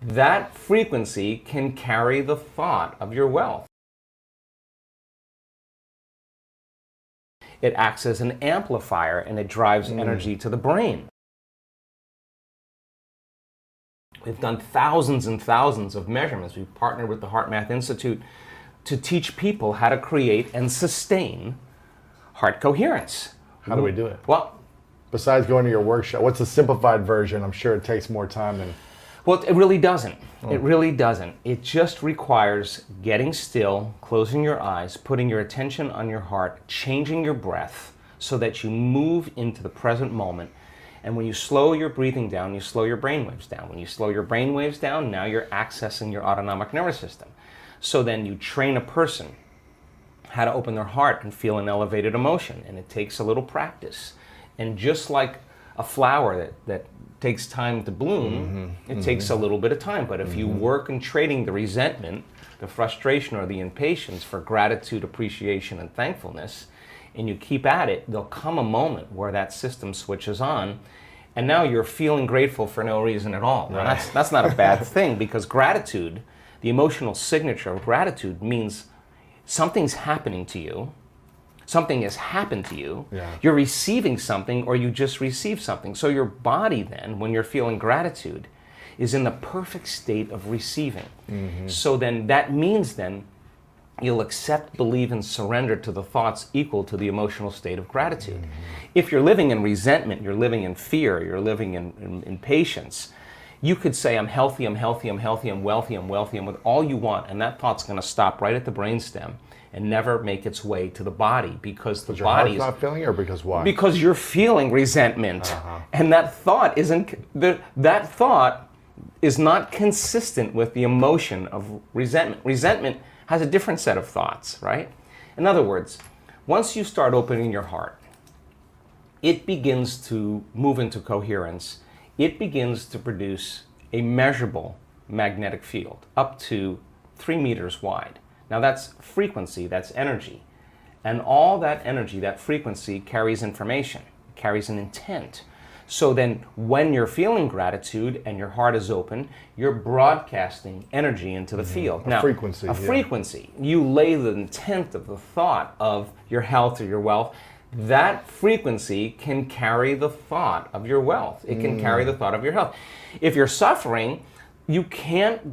that frequency can carry the thought of your wealth. It acts as an amplifier and it drives energy to the brain. We've done thousands and thousands of measurements. We've partnered with the HeartMath Institute to teach people how to create and sustain heart coherence. How do we do it? Well, besides going to your workshop, what's the simplified version? I'm sure it takes more time than... Well, it really doesn't. It really doesn't. It just requires getting still, closing your eyes, putting your attention on your heart, changing your breath so that you move into the present moment. And when you slow your breathing down, you slow your brain waves down. When you slow your brain waves down, now you're accessing your autonomic nervous system. So then you train a person how to open their heart and feel an elevated emotion. And it takes a little practice. And just like a flower that takes time to bloom, it takes a little bit of time. But if you work in trading the resentment, the frustration, or the impatience for gratitude, appreciation, and thankfulness, and you keep at it, there'll come a moment where that system switches on, and now you're feeling grateful for no reason at all. Now, that's not a bad thing, because gratitude, the emotional signature of gratitude, means something's happening to you. Something has happened to you, you're receiving something, or you just received something. So your body then, when you're feeling gratitude, is in the perfect state of receiving. So then that means then you'll accept, believe, and surrender to the thoughts equal to the emotional state of gratitude. If you're living in resentment, you're living in fear, you're living in impatience, you could say, I'm healthy, I'm healthy, I'm healthy, I'm wealthy, I'm wealthy, and with all you want, and that thought's gonna stop right at the brainstem and never make its way to the body, because the body is not feeling it, or because why? Because you're feeling resentment, and that thought that thought is not consistent with the emotion of resentment. Resentment has a different set of thoughts, right? In other words, once you start opening your heart, it begins to move into coherence. It begins to produce a measurable magnetic field up to 3 meters wide. Now that's frequency, that's energy. And all that energy, that frequency, carries information, carries an intent. So then when you're feeling gratitude and your heart is open, you're broadcasting energy into the field. Now, frequency. A frequency. You lay the intent of the thought of your health or your wealth. That frequency can carry the thought of your wealth. It can carry the thought of your health. If you're suffering,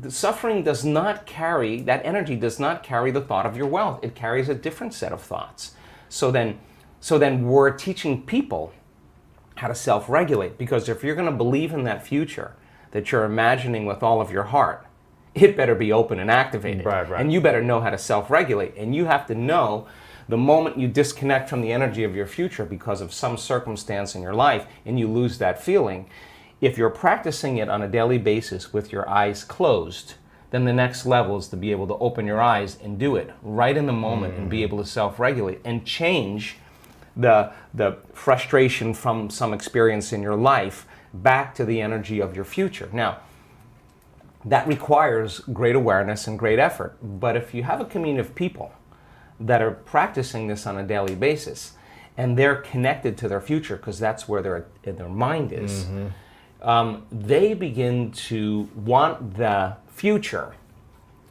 suffering does not carry, that energy does not carry the thought of your wealth. It carries a different set of thoughts. So then we're teaching people how to self-regulate, because if you're going to believe in that future that you're imagining with all of your heart, it better be open and activated. Right. And you better know how to self-regulate. And you have to know the moment you disconnect from the energy of your future because of some circumstance in your life and you lose that feeling, if you're practicing it on a daily basis with your eyes closed, then the next level is to be able to open your eyes and do it right in the moment and be able to self-regulate and change the frustration from some experience in your life back to the energy of your future. Now, that requires great awareness and great effort. But if you have a community of people that are practicing this on a daily basis and they're connected to their future, because that's where their mind is, they begin to want the future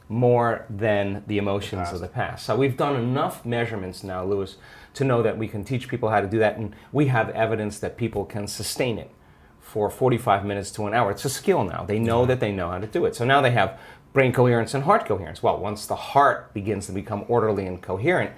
more than the emotions of the past. So we've done enough measurements now, Louis, to know that we can teach people how to do that, and we have evidence that people can sustain it for 45 minutes to an hour. It's a skill now. They know that they know how to do it. So now they have brain coherence and heart coherence. Well, once the heart begins to become orderly and coherent,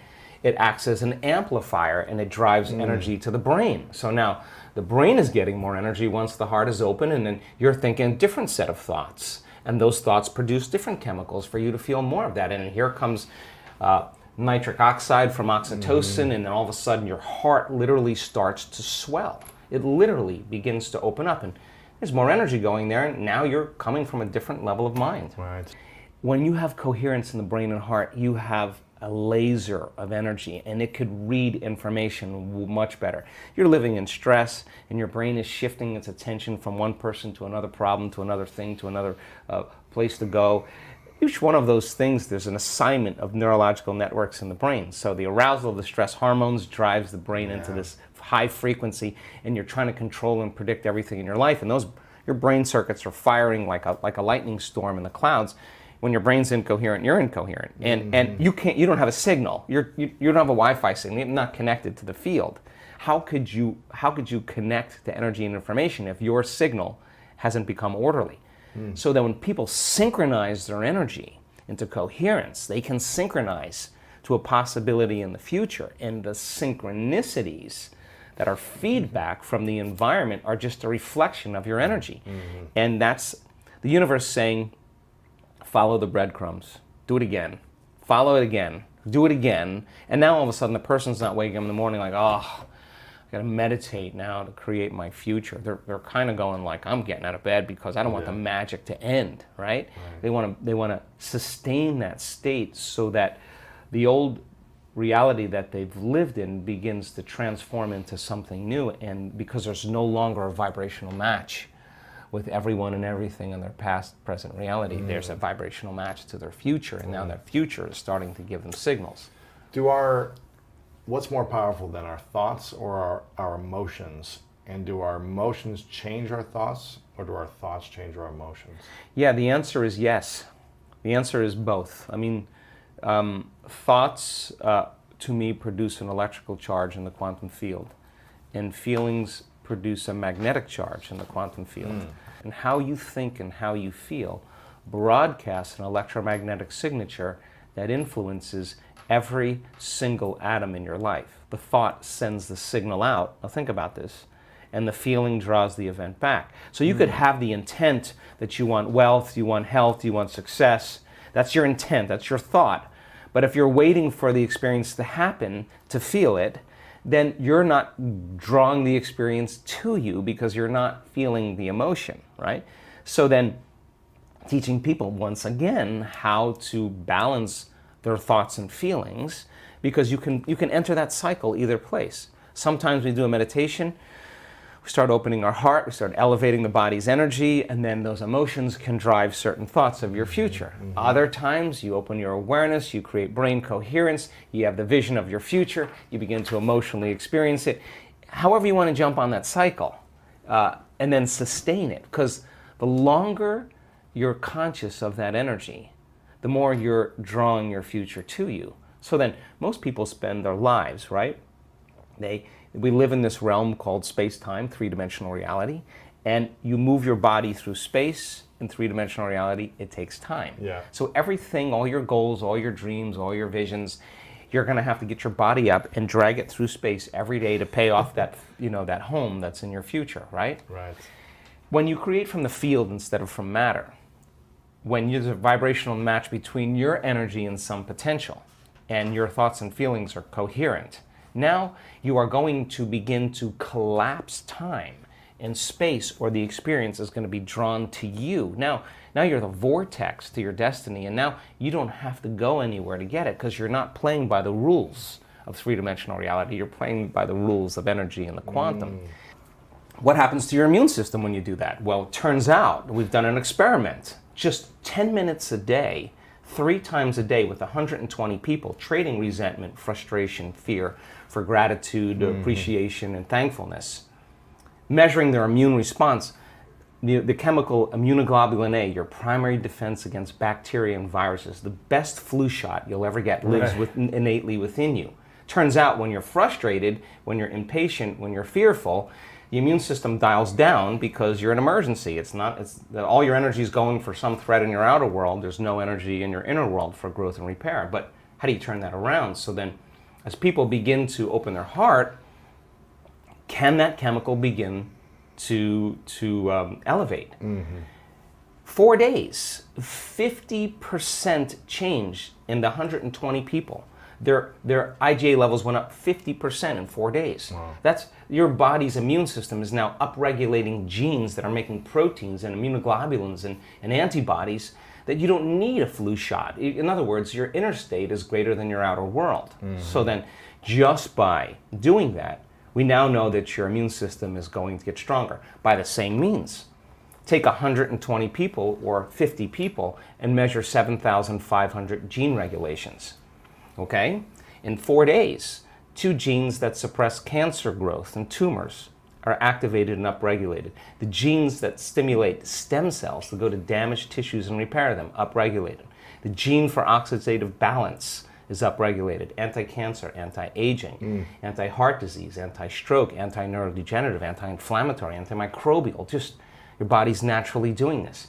it acts as an amplifier and it drives energy to the brain. So now the brain is getting more energy once the heart is open, and then you're thinking a different set of thoughts. And those thoughts produce different chemicals for you to feel more of that. And here comes nitric oxide from oxytocin, and then all of a sudden your heart literally starts to swell. It literally begins to open up, and there's more energy going there, and now you're coming from a different level of mind. Right. When you have coherence in the brain and heart, you have a laser of energy, and it could read information much better. You're living in stress, and your brain is shifting its attention from one person to another problem, to another thing, to another place to go. Each one of those things, there's an assignment of neurological networks in the brain. So the arousal of the stress hormones drives the brain into this high frequency, and you're trying to control and predict everything in your life. And your brain circuits are firing like a lightning storm in the clouds. When your brain's incoherent, you're incoherent, and you don't have a signal. You don't have a Wi-Fi signal. You're not connected to the field. How could you connect to energy and information if your signal hasn't become orderly? So that when people synchronize their energy into coherence, they can synchronize to a possibility in the future. And the synchronicities that are feedback from the environment are just a reflection of your energy. And that's the universe saying, follow the breadcrumbs, do it again, follow it again, do it again. And now all of a sudden the person's not waking up in the morning like, oh, I gotta meditate now to create my future. They're kind of going like, I'm getting out of bed because I don't want the magic to end, right? They want to sustain that state so that the old reality that they've lived in begins to transform into something new. And because there's no longer a vibrational match with everyone and everything in their past, present reality, there's a vibrational match to their future, and now their future is starting to give them signals. What's more powerful than our thoughts or our emotions? And do our emotions change our thoughts, or do our thoughts change our emotions? Yeah, the answer is yes. The answer is both. I mean, thoughts to me produce an electrical charge in the quantum field, and feelings produce a magnetic charge in the quantum field. And how you think and how you feel broadcasts an electromagnetic signature that influences every single atom in your life. The thought sends the signal out. Now think about this. And the feeling draws the event back. So you could have the intent that you want wealth, you want health, you want success. That's your intent, that's your thought. But if you're waiting for the experience to happen to feel it, then you're not drawing the experience to you because you're not feeling the emotion, right? So then teaching people once again how to balance their thoughts and feelings, because you can enter that cycle either place. Sometimes we do a meditation, we start opening our heart, we start elevating the body's energy, and then those emotions can drive certain thoughts of your future. Other times you open your awareness, you create brain coherence, you have the vision of your future, you begin to emotionally experience it. However you want to jump on that cycle, and then sustain it, because the longer you're conscious of that energy, the more you're drawing your future to you. So then most people spend their lives, right? We live in this realm called space-time, three-dimensional reality, and you move your body through space. In three-dimensional reality, it takes time. So everything, all your goals, all your dreams, all your visions, you're going to have to get your body up and drag it through space every day to pay off that, that home that's in your future, right? When you create from the field instead of from matter, when there's a vibrational match between your energy and some potential, and your thoughts and feelings are coherent, now you are going to begin to collapse time and space, or the experience is going to be drawn to you. Now you're the vortex to your destiny, and now you don't have to go anywhere to get it, because you're not playing by the rules of three-dimensional reality. You're playing by the rules of energy and the quantum. What happens to your immune system when you do that? Well, it turns out we've done an experiment. Just 10 minutes a day, 3 times a day with 120 people, trading resentment, frustration, fear for gratitude, appreciation, and thankfulness. Measuring their immune response, the chemical immunoglobulin A, your primary defense against bacteria and viruses, the best flu shot you'll ever get, lives innately within you. Turns out when you're frustrated, when you're impatient, when you're fearful, the immune system dials down because you're an emergency. It's all your energy is going for some threat in your outer world. There's no energy in your inner world for growth and repair. But how do you turn that around? So then, as people begin to open their heart, can that chemical begin to elevate? 4 days, 50% change in the 120 people. Their IgA levels went up 50% in 4 days. That's your body's immune system is now upregulating genes that are making proteins and immunoglobulins and antibodies that you don't need a flu shot. In other words, your inner state is greater than your outer world. So then, just by doing that, we now know that your immune system is going to get stronger. By the same means, take 120 people or 50 people and measure 7,500 gene regulations. Okay? In 4 days, 2 genes that suppress cancer growth and tumors are activated and upregulated. The genes that stimulate stem cells to go to damaged tissues and repair them, upregulated. The gene for oxidative balance is upregulated. Anti-cancer, anti-aging, anti-heart disease, anti-stroke, anti-neurodegenerative, anti-inflammatory, antimicrobial. Just your body's naturally doing this.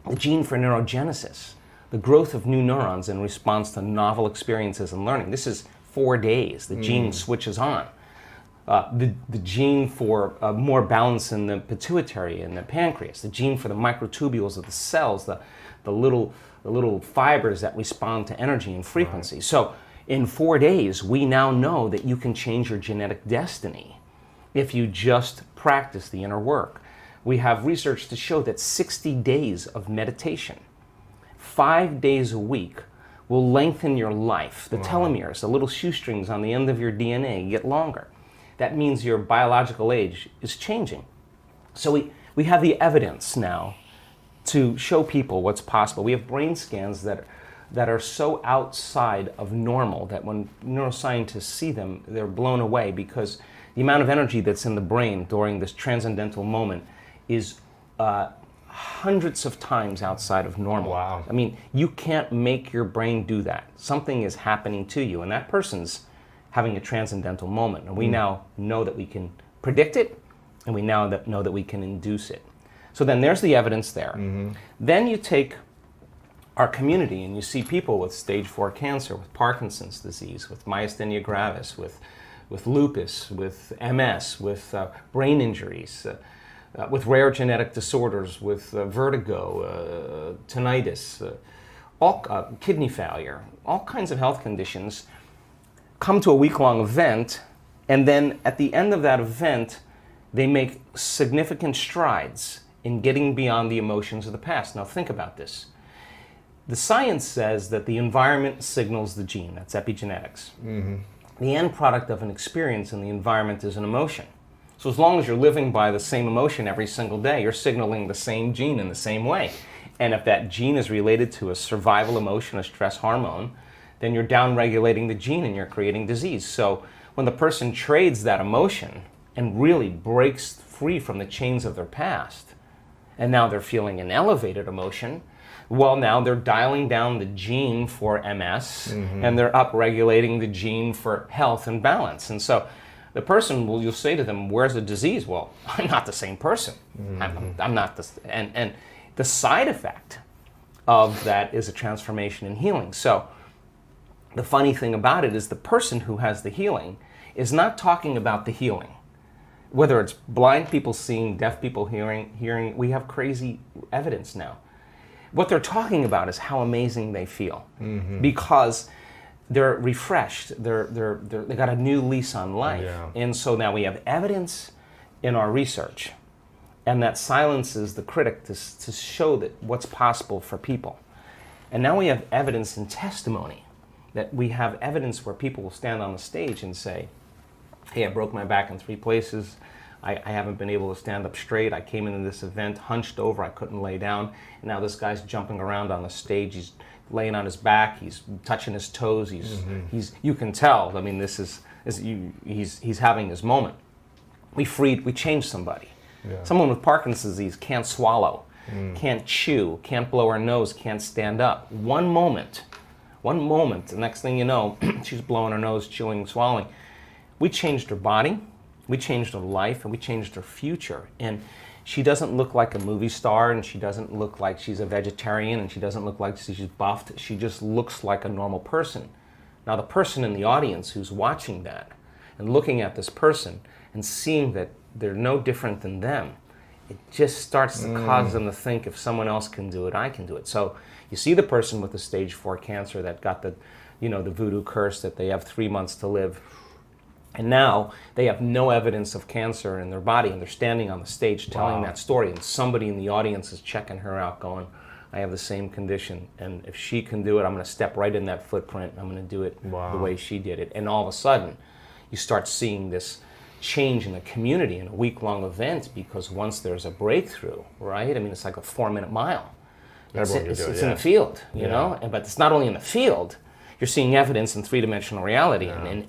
The gene for neurogenesis, the growth of new neurons in response to novel experiences and learning. This is 4 days. The gene switches on. The gene for more balance in the pituitary and the pancreas, the gene for the microtubules of the cells, the little fibers that respond to energy and frequency. Right. So in 4 days, we now know that you can change your genetic destiny if you just practice the inner work. We have research to show that 60 days of meditation, 5 days a week, will lengthen your life. The telomeres, the little shoestrings on the end of your DNA, get longer. That means your biological age is changing. So we have the evidence now to show people what's possible. We have brain scans that are so outside of normal that when neuroscientists see them, they're blown away, because the amount of energy that's in the brain during this transcendental moment is hundreds of times outside of normal. Wow. I mean, you can't make your brain do that. Something is happening to you, and that person's having a transcendental moment. And we now know that we can predict it, and we now know that we can induce it. So then there's the evidence there. Then you take our community and you see people with stage 4 cancer, with Parkinson's disease, with myasthenia gravis, with lupus, with MS, with brain injuries, with rare genetic disorders, with vertigo, tinnitus, kidney failure, all kinds of health conditions, come to a week-long event, and then at the end of that event, they make significant strides in getting beyond the emotions of the past. Now think about this. The science says that the environment signals the gene. That's epigenetics. The end product of an experience in the environment is an emotion. So as long as you're living by the same emotion every single day, you're signaling the same gene in the same way. And if that gene is related to a survival emotion, a stress hormone, then you're down-regulating the gene and you're creating disease. So when the person trades that emotion and really breaks free from the chains of their past, and now they're feeling an elevated emotion, well, now they're dialing down the gene for MS, and they're up-regulating the gene for health and balance. And so the person, you'll say to them, where's the disease? Well, I'm not the same person. I'm not the, and the side effect of that is a transformation and healing. So the funny thing about it is the person who has the healing is not talking about the healing. Whether it's blind people seeing, deaf people hearing, we have crazy evidence now. What they're talking about is how amazing they feel, because they're refreshed, they got a new lease on life. Yeah. And so now we have evidence in our research, and that silences the critic to show that what's possible for people. And now we have evidence and testimony, that we have evidence where people will stand on the stage and say, hey, I broke my back in 3 places. I haven't been able to stand up straight. I came into this event hunched over. I couldn't lay down. And now this guy's jumping around on the stage. He's laying on his back. He's touching his toes. He's you can tell. I mean, he's having his moment. We changed somebody. Yeah. Someone with Parkinson's disease can't swallow, can't chew, can't blow her nose, can't stand up. One moment, the next thing you know, she's blowing her nose, chewing, swallowing. We changed her body, we changed her life, and we changed her future. And she doesn't look like a movie star, and she doesn't look like she's a vegetarian, and she doesn't look like she's buffed. She just looks like a normal person. Now the person in the audience who's watching that and looking at this person and seeing that they're no different than them, it just starts to cause them to think, if someone else can do it, I can do it. So you see the person with the stage 4 cancer that got the voodoo curse that they have 3 months to live. And now they have no evidence of cancer in their body, and they're standing on the stage telling that story, and somebody in the audience is checking her out going, I have the same condition, and if she can do it, I'm going to step right in that footprint. I'm going to do it the way she did it. And all of a sudden, you start seeing this change in the community in a week-long event, because once there's a breakthrough, right? I mean, it's like a 4-minute mile. It's in the field, you know? But it's not only in the field. You're seeing evidence in 3-dimensional reality. Yeah. And